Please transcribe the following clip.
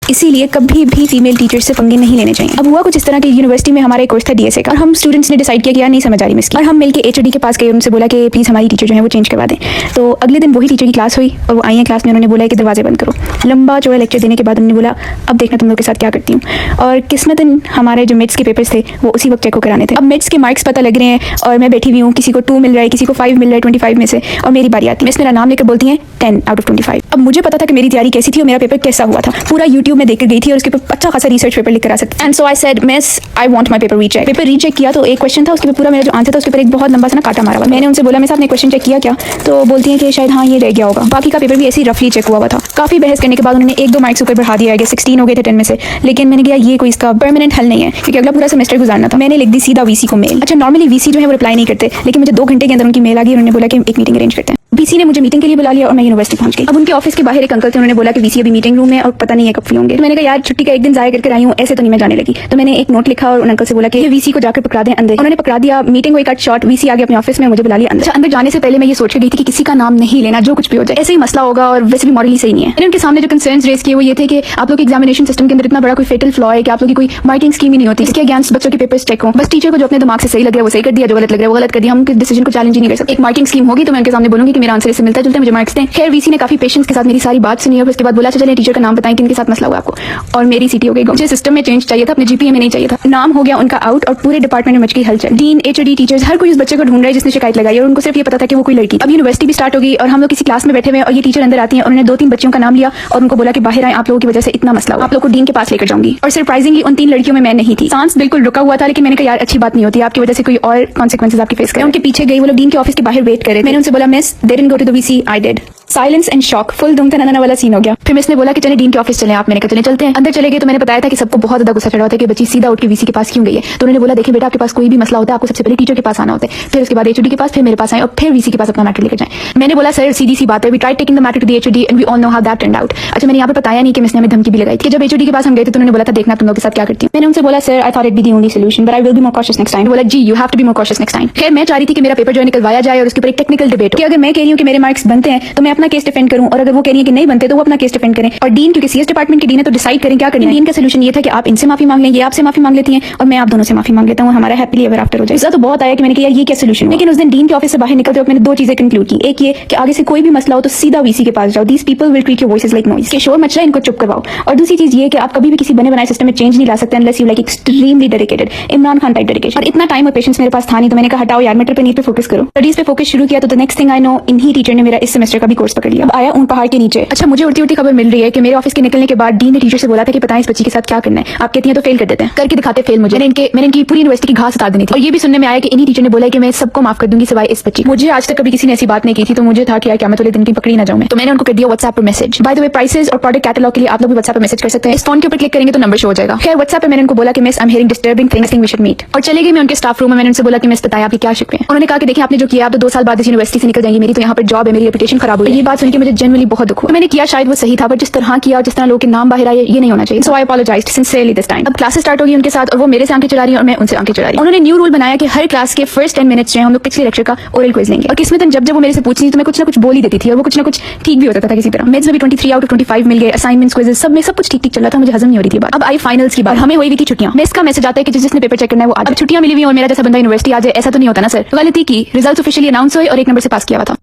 इसीलिए कभी भी फीमेल टीचर से पंगे नहीं लेने चाहिए। अब हुआ कुछ इस तरह कि यूनिवर्सिटी में हमारा एक कोर्स था डीएसए का, और हम स्टूडेंट्स ने डिसाइड किया कि यार नहीं समझ आ रही मिस की, और हम मिलकर एचओडी के पास गए, उनसे बोला कि प्लीज़ हमारी टीचर जो है वो चेंज करवा दें। तो अगले दिन वही टीचर की क्लास हुई और वो आई है क्लास में, उन्होंने बोला कि दरवाजे बंद करो। लंबा चौड़ा लेक्चर देने के बाद उन्होंने बोला अब देखना तुम लोग के साथ क्या करती हूँ। और किस्मतन हमारे जो मिड्स के पेपर्स थे वो उसी वक्त चेक कराने थे। अब मिड्स के मार्क्स पता लग रहे हैं और मैं बैठी हुई हूँ, किसी को 2 मिल रहा है, किसी को 5 मिल रहा है 25 में से, और मेरी बारी आती है। मिस मेरा नाम लेकर बोलती हैं 10 आउट ऑफ 25। अब मुझे पता था कि मेरी तैयारी कैसी थी और मेरा पेपर कैसा हुआ था, पूरा यूट्यूब में देखकर गई थी और उसके ऊपर अच्छा खासा रिसर्च पेपर लिख कर आ सकती। And so I said miss I want my paper recheck. Paper recheck किया तो एक क्वेश्चन था, उसके पूरा मेरा जो आंसर था उसके ऊपर एक बहुत लंबा सा ना कांटा मारा हुआ। मैंने उनसे बोला मिस आपने क्वेश्चन चेक किया क्या? तो बोलती हैं कि शायद हाँ ये रह गया होगा। बाकी का पेपर भी ऐसे ही रफली चेक हुआ था। काफी बहस करने के बाद उन्होंने 1-2 मार्क्स ऊपर बढ़ा दिया है, 16 हो गए थे 10 में से। लेकिन मैंने कहा ये कोई इसका परमानेंट हल नहीं है क्योंकि अगला पूरा सेमेस्टर गुजारना था। मैंने लिख दी सीधा वीसी को मेल। अच्छा नॉर्मली वीसी जो है वो रिप्लाई नहीं करते, लेकिन मुझे 2 घंटे के अंदर उनकी मेल आ गई। उन्होंने बोला कि एक मीटिंग अरेंज करते हैं। वीसी ने मुझे मीटिंग के लिए बुला लिया और मैं यूनिवर्सिटी पहुंच गई। अब उनके ऑफिस के बाहर एक अंकल थे, उन्होंने बोला कि वीसी अभी मीटिंग रूम में और पता नहीं है कब फ्री होंगे। तो मैंने कहा यार छुट्टी का एक दिन जाया करके आई हूँ, ऐसे तो नहीं मैं जाने लगी। तो मैंने एक नोट लिखा और उन अंकल से बोला कि ये वीसी को जाकर पकड़ा दें अंदर। उन्होंने पकड़ा दिया, मीटिंग हुई कट शॉर्ट, वीसी आ गया अपने ऑफिस में, मुझे बुला लिया अंदर। अंदर जाने से पहले मैं ये सोच के गई थी कि किसी का नाम नहीं लेना, जो कुछ भी हो जाए ऐसे ही मसला होगा और वैसे भी मॉरली सही नहीं है। मैंने उनके सामने जो कंसर्न्स रेज किए वो ये थे कि आप लोग एग्जामिनेशन सिस्टम के अंदर इतना बड़ा कोई फेटल फ्लॉ है कि आप लोग की कोई मार्किंग स्कीम ही नहीं होती, इसके अगेंस्ट बच्चों के पेपर्स चेक हो। बस टीचर को जो अपने दिमाग से सही लग रहा है वो सही कर दिया, जो गलत लग रहा है वो गलत कर दिया। हम डिसीजन को चैलेंज नहीं कर सकते। एक मार्किंग स्कीम होगी तो मैं उनके सामने बोलूंगी कि मेरा आंसर इससे मिलता जुलता है, मुझे मार्क्स दें। खैर वीसी ने काफी पेशेंस के साथ मेरी सारी बात सुनी और उसके बाद बोला चलिए टीचर का नाम बताएं किनके साथ मसला हुआ आपको, और मेरी सीटी हो गई। मुझे सिस्टम में चेंज चाहिए था, अपने जीपीए में नहीं चाहिए था। नाम हो गया उनका आउट और पूरे डिपार्टमेंट में मच गई हलचल। डीन, एचओडी, टीचर्स हर कोई उस बच्चे को ढूंढ रहा है जिसने शिकायत लगाई और उनको सिर्फ ये पता था कि वो कोई लड़की। अब यूनिवर्सिटी भी स्टार्ट होगी और हम लोग किसी क्लास में बैठे हुए और ये टीचर अंदर आती है और उन्होंने 2-3 बच्चियों का नाम लिया और उनको बोला कि बाहर आए, आप लोगों की वजह से इतना मसला हुआ, आप लोग को डीन के पास लेकर जाऊंगी। और सरप्राइजिंगली उन 3 लड़कियों में मैं नहीं थी। सांस बिल्कुल रुका हुआ था, लेकिन मैंने कहा यार अच्छी बात नहीं होती, आपकी वजह से कोई और कॉन्सिक्वेंसेस आपके फेस करें। उनके पीछे गई, वो लोग डीन के ऑफिस के बाहर वेट कर रहे थे। मैंने उनसे बोला miss they didn't go to the VC, I did. Silence and shock, full दुम तनाना वाला सीन हो गया। फिर मिस ने बोला कि चले डीन के ऑफिस चले आप। मैंने कहा चले चलते हैं। अंदर चले गए तो मैंने बताया था कि सबको बहुत ज्यादा गुस्सा चढ़ा होता है कि बच्ची सीधा उठ के वीसी के पास क्यों गई है। तो उन्होंने बोला देखिए बेटा आपके पास कोई भी मसला होता है आपको सबसे पहले टीचर के पास आना होता है, फिर उसके बाद एचओडी के पास, फिर मेरे पास आए और फिर वीसी के पास अपना मैटर लेकर जाएं। मैंने बोला सर सीधी सी बात है, we tried taking the matter to the HOD and we all know how that turned out. अच्छा मैंने यहाँ पे बताया नहीं कि मिस ने हमें धमकी भी लगाई थी। जब एचओडी के पास हम गए थे तो उन्होंने बोला था देखना तुम लोग के साथ क्या करती हूँ। मैंने उनसे बोला sir I thought it be the only solution but I will be more cautious next time. बोला जी you have to be more cautious next time. खैर मैं चाह रही थी कि मेरा पेपर जो है निकलवाया जाए और उसके ऊपर एक टेक्निकल डिबेट हो कि अगर मैं कह रही हूँ कि मेरे मार्क्स बनते हैं तो मैं अपना केस डिफेंड करूँ, और अगर वो कह रही है कि नहीं बनते तो वो अपना केस डिफेंड करें। और डीन क्योंकि सीएस डिपार्टमेंट के डीन है तो डिसाइड करें क्या करना है। डीन का सॉल्यूशन ये था कि आप इनसे माफी मांग लें, ये आपसे माफी मांग लेती हैं और मैं आप दोनों से माफी मांग लेता हूँ, हमारा हैप्पीली एवर आफ्टर हो जाए। गुस्सा तो बहुत आया कि मैंने कहा ये क्या सॉल्यूशन। लेकिन उस दिन डीन के ऑफिस से बाहर निकलते वक्त मैंने 2 चीजें कंक्लूड की। एक ये कि आगे से कोई भी मसला हो तो सीधा वीसी के पास जाओ, these people will treat your voices like noise, के शोर मच रहा है इनको चुप करवाओ। और दूसरी चीज ये कि आप कभी भी किसी बने बनाए सिस्टम में चेंज नहीं ला सकते unless you like extremely dedicated, Imran Khan type dedication. और इतना टाइम और पेशेंस मेरे पास था नहीं, तो मैंने कहा हटाओ यार मैटर पे नीड पे फोकस करो। स्टडीज पे फोकस शुरू किया तो the next thing I know इन्हीं टीचर ने मेरा इस सेमेस्टर का भी कोर्स पकड़ लिया। अब आया उन पहाड़ के नीचे। अच्छा मुझे उड़ती उड़ती खबर मिल रही है कि मेरे ऑफिस के निकलने के बाद डीन ने टीचर से बोला था कि बताएं इस बच्ची के साथ क्या करना है, आप कहती हैं तो फेल कर देते हैं, करके दिखाते फेल। मुझे मैंने इनकी पूरी यूनिवर्सिटी की घास उतार देनी थी। और ये भी सुनने में आया कि इन्हीं टीचर ने बोला कि मैं सबको माफ कर दूंगी सिवाय इस बच्ची। मुझे आज तक कभी किसी ने ऐसी बात नहीं की थी, तो मुझे था कि यार क्या मैं तो दिन की पकड़ी ना जाऊं मैं। तो मैंने उनको कर दिया व्हाट्सएप पर message. By the way prices और प्रोडक्ट कैटलॉग के लिए आप लोग भी व्हाट्सएप पर मैसेज कर सकते हैं। इस फोन के ऊपर क्लिक करेंगे तो नंबर शो हो जाएगा। खैर व्हाट्सएप पे मैंने उनको बोला कि miss I am hearing disturbing things, we should meet. और चले गई मैं उनके स्टाफ रूम में। मैंने उनसे बोला कि मिस बताया आपकी क्या शिकवे हैं। उन्होंने कहा कि देखिए आपने जो किया आप तो 2 साल बाद इस यूनिवर्सिटी से निकल जाएंगी, मेरी तो यहाँ पर जॉब है, मेरी रेपुटेशन खराब हुई। ये बात सुन के मुझे जेन्युइनली बहुत दुख हुआ। मैंने किया शायद वो सही था बट जिस तरह किया और जिस तरह लोगों के नाम बाहर आए ये नहीं होना चाहिए। सो आई अपोलोजाइज्ड सिंसियरली दिस टाइम। अब क्लासेस स्टार्ट होगी उनके साथ और वो मेरे से आंखें चला रही है और मैं उनसे आंखें चला रही हूं। उन्होंने न्यू रूल बनाया कि हर क्लास के फर्स्ट 10 मिनट्स जो है हम लोग पिछले लेक्चर का ओरल क्विज लेंगे। और किस्मतन जब वो मेरे से पूछती तो मैं कुछ ना कुछ बोल ही देती थी और वो कुछ ना कुछ ठीक भी होता था किसी तरह। मेड्स में भी 23 आउट ऑफ 25 मिल गए, असाइनमेंट्स क्विज़ेस सब में सब कुछ ठीक ठीक चल रहा था, मुझे हजम नहीं हो रही थी बात। अब आई फाइनल्स की बात, हमें हुई थी छुट्टियां। मिस का मैसेज आता है कि जिसने पेपर चेक करना है वो आज। अब छुट्टियां मिली हुई और मेरा जैसा बंदा यूनिवर्सिटी आ जाए, ऐसा तो नहीं होता ना सर। गलती की, रिजल्ट्स ऑफिशियली अनाउंस हुए और 1 नंबर से पास किया हुआ था।